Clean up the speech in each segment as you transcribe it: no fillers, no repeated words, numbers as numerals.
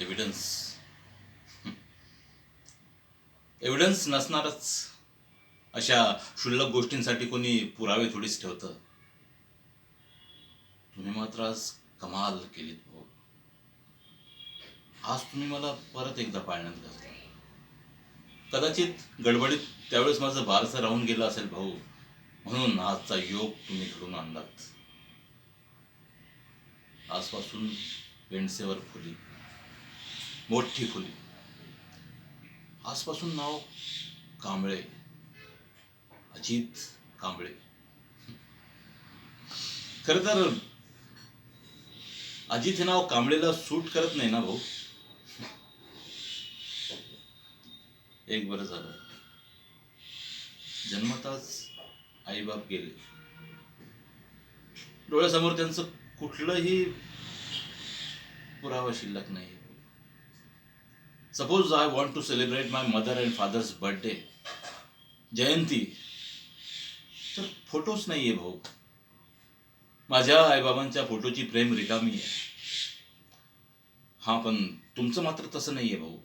Evidence evidence नसणारच. अशा क्षुल्लक गोष्टींसाठी कोणी पुरावे थोडीच ठेवतं. तुम्ही मात्र आज कमाल केलीत भाऊ. आज तुम्ही मला परत एकदा पाळण्यात घातलं. कदाचित गडबडीत त्यावेळेस माझं बारसं राहून गेलं असेल भाऊ, म्हणून आजचा योग तुम्ही घडून आणलात. आजपासून पेंडसेवर फुली, मोठी फुली. आजपासून नाव कांबळे, अजित कांबळे. खरं तर अजित हे नाव कांबळेला सूट करत नाही ना भाऊ. एक बरं झालं, जन्मताच आईबाप गेले. डोळ्यासमोर त्यांचं कुठलंही पुरावा शिल्लक नाही. Suppose I want to celebrate my mother and father's birthday, जयंती, तर फोटोच नाहीये भाऊ. माझ्या आईबाबांच्या फोटोची फ्रेम रिकामी आहे. हा, पण तुमचं मात्र तसं नाहीये भाऊ.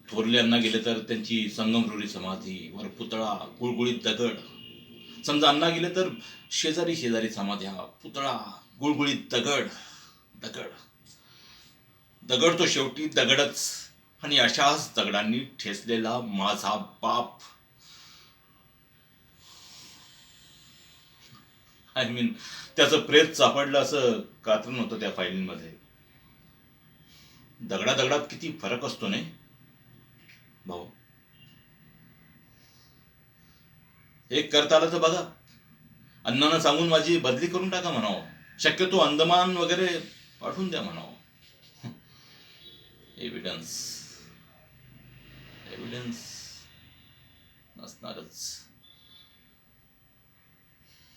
थोरले अण्णा गेले तर त्यांची संगमरुरी समाधी वर पुतळा, गुळगुळीत दगड. समजा अण्णा गेले तर शेजारी शेजारी समाध्या, पुतळा, गुळगुळीत दगड. दगड दगड तो शेवटी दगडच. आणि अशाच दगडांनी ठेचलेला माझा बाप. आय मीन, त्याचं प्रेत सापडलं असं कात्रण होतं त्या फाईलमध्ये. दगडात किती फरक असतो नाही भाऊ. एक करता आलं तर बघा, अण्णांना सांगून माझी बदली करून टाका म्हणावं. शक्यतो अंदमान वगैरे पाठवून द्या म्हणावं. एव्हिडन्स एव्हिडन्स नसणारच.